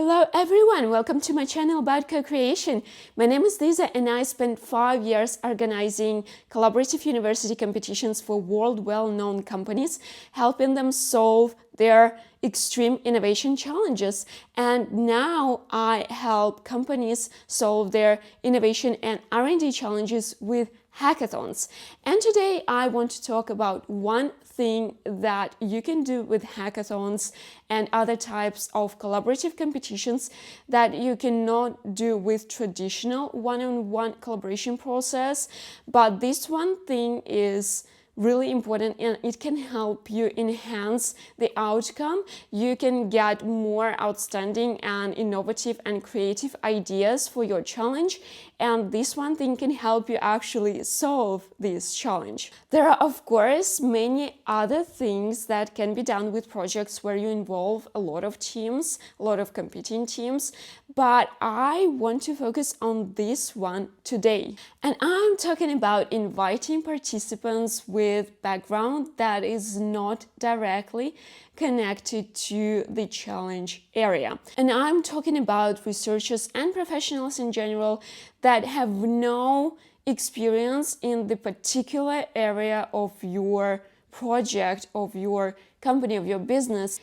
Hello everyone, welcome to my channel about co-creation. My name is Lisa and I spent 5 years organizing collaborative university competitions for world well-known companies, helping them solve their extreme innovation challenges. And now I help companies solve their innovation and R&D challenges with hackathons. And today I want to talk about one thing that you can do with hackathons and other types of collaborative competitions that you cannot do with traditional one-on-one collaboration process. But this one thing is really important and it can help you enhance the outcome. You can get more outstanding and innovative and creative ideas for your challenge, and this one thing can help you actually solve this challenge. There are of course many other things that can be done with projects where you involve a lot of teams, a lot of competing teams, but I want to focus on this one today. And I'm talking about inviting participants with background that is not directly connected to the challenge area. And I'm talking about researchers and professionals in general that have no experience in the particular area of your project, of your company, of your business.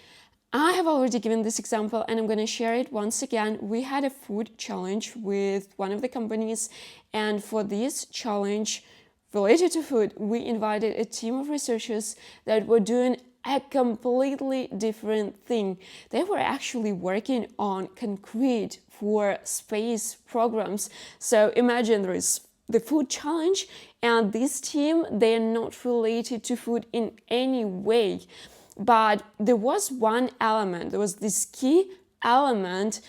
I have already given this example and I'm going to share it once again. We had a food challenge with one of the companies, and for this challenge related to food, we invited a team of researchers that were doing a completely different thing. They were actually working on concrete for space programs. So imagine there is the food challenge and this team, they are not related to food in any way. But there was one element, there was this key element,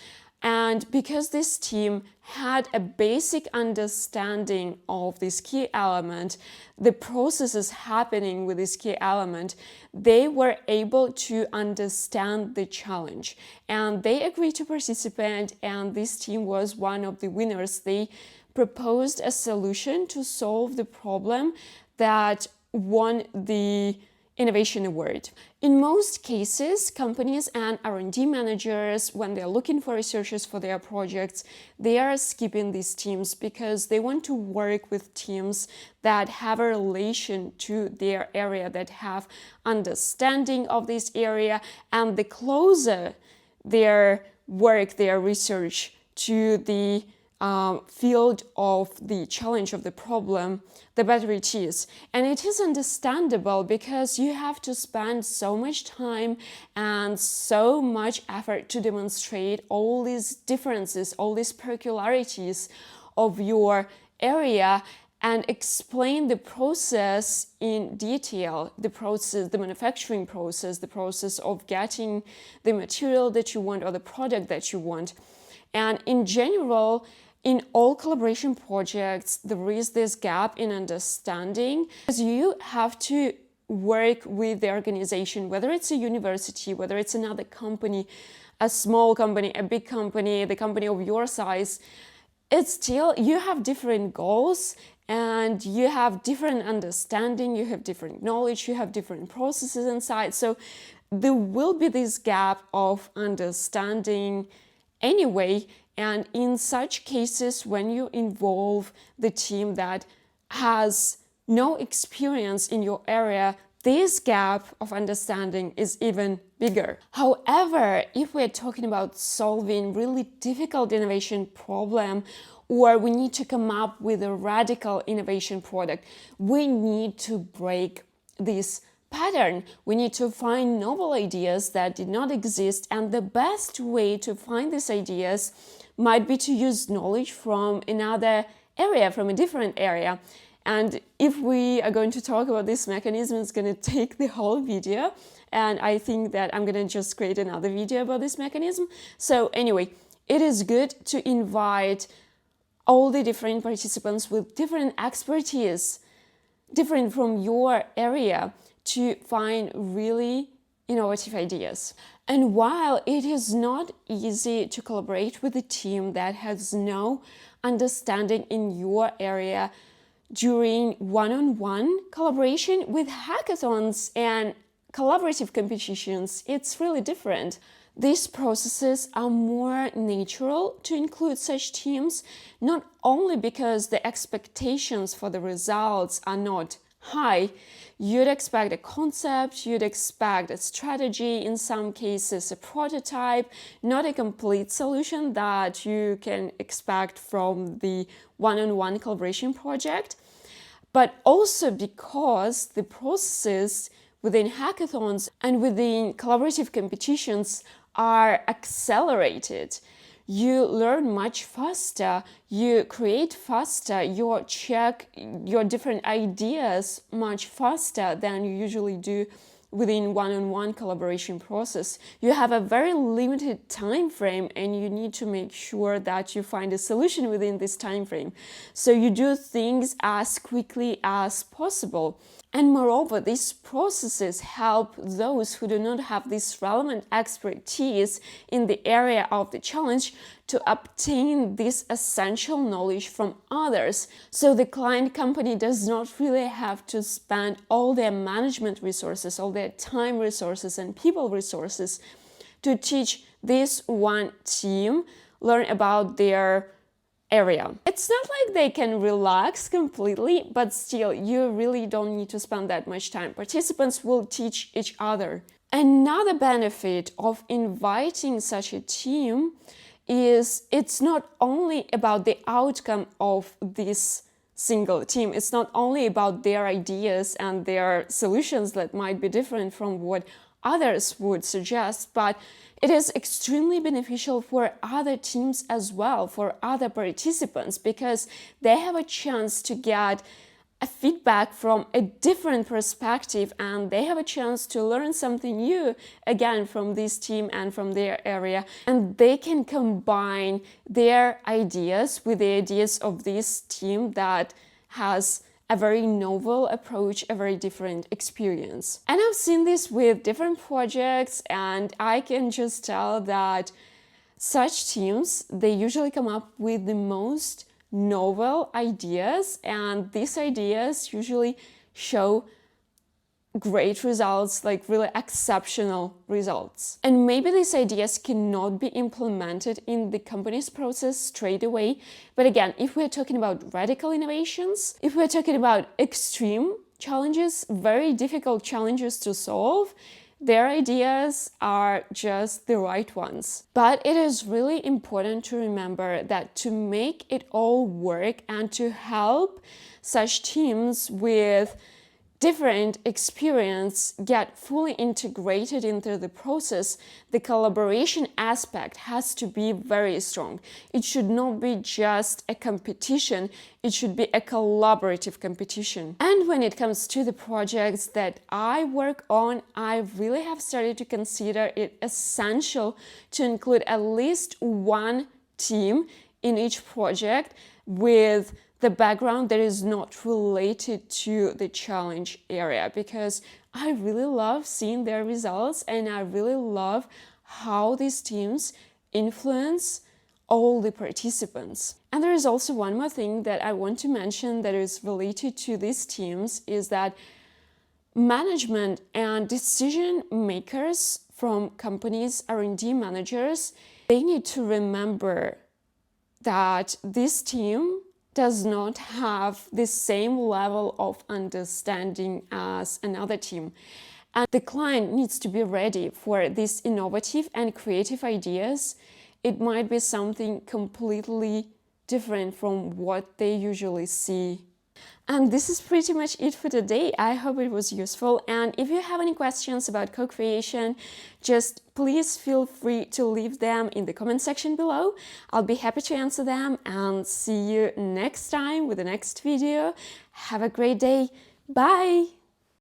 and because this team had a basic understanding of this key element, the processes happening with this key element, they were able to understand the challenge. And they agreed to participate, and this team was one of the winners. They proposed a solution to solve the problem that won the Innovation Award. In most cases, companies and R&D managers, when they're looking for researchers for their projects, they are skipping these teams because they want to work with teams that have a relation to their area, that have understanding of this area, and the closer their work, their research to the field of the challenge of the problem, the better it is. And it is understandable because you have to spend so much time and so much effort to demonstrate all these differences, all these peculiarities of your area and explain the process in detail, the process, the manufacturing process, the process of getting the material that you want or the product that you want. And in general, in all collaboration projects, there is this gap in understanding, because you have to work with the organization, whether it's a university, whether it's another company, a small company, a big company, the company of your size. It's still, you have different goals and you have different understanding, you have different knowledge, you have different processes inside. So there will be this gap of understanding anyway. And in such cases, when you involve the team that has no experience in your area, this gap of understanding is even bigger. However, if we're talking about solving really difficult innovation problem, or we need to come up with a radical innovation product, we need to break this pattern. We need to find novel ideas that did not exist, and the best way to find these ideas might be to use knowledge from another area, from a different area. And if we are going to talk about this mechanism, it's going to take the whole video, and I think that I'm going to just create another video about this mechanism. So anyway, it is good to invite all the different participants with different expertise, different from your area, to find really innovative ideas. And while it is not easy to collaborate with a team that has no understanding in your area during one-on-one collaboration, with hackathons and collaborative competitions, it's really different. These processes are more natural to include such teams, not only because the expectations for the results are not high. You'd expect a concept, you'd expect a strategy, in some cases a prototype, not a complete solution that you can expect from the one-on-one collaboration project, but also because the processes within hackathons and within collaborative competitions are accelerated. You learn much faster, you create faster, you check your different ideas much faster than you usually do within one-on-one collaboration process. You have a very limited time frame and you need to make sure that you find a solution within this time frame. So you do things as quickly as possible. And moreover, these processes help those who do not have this relevant expertise in the area of the challenge to obtain this essential knowledge from others. So the client company does not really have to spend all their management resources, all their time resources and people resources to teach this one team, learn about their area. It's not like they can relax completely, but still, you really don't need to spend that much time. Participants will teach each other. Another benefit of inviting such a team is it's not only about the outcome of this single team. It's not only about their ideas and their solutions that might be different from what others would suggest, but it is extremely beneficial for other teams as well, for other participants, because they have a chance to get a feedback from a different perspective and they have a chance to learn something new again from this team and from their area, and they can combine their ideas with the ideas of this team that has a very novel approach, a very different experience. And I've seen this with different projects, and I can just tell that such teams, they usually come up with the most novel ideas, and these ideas usually show great results, like really exceptional results. And maybe these ideas cannot be implemented in the company's process straight away. But again, if we're talking about radical innovations, if we're talking about extreme challenges, very difficult challenges to solve, their ideas are just the right ones. But it is really important to remember that to make it all work and to help such teams with different experience get fully integrated into the process, the collaboration aspect has to be very strong. It should not be just a competition, it should be a collaborative competition. And when it comes to the projects that I work on, I really have started to consider it essential to include at least one team in each project with the background that is not related to the challenge area, because I really love seeing their results and I really love how these teams influence all the participants. And there is also one more thing that I want to mention that is related to these teams, is that management and decision makers from companies, R&D managers, they need to remember that this team does not have the same level of understanding as another team. And the client needs to be ready for these innovative and creative ideas. It might be something completely different from what they usually see. And this is pretty much it for today. I hope it was useful. And if you have any questions about co-creation, just please feel free to leave them in the comment section below. I'll be happy to answer them, and see you next time with the next video. Have a great day. Bye!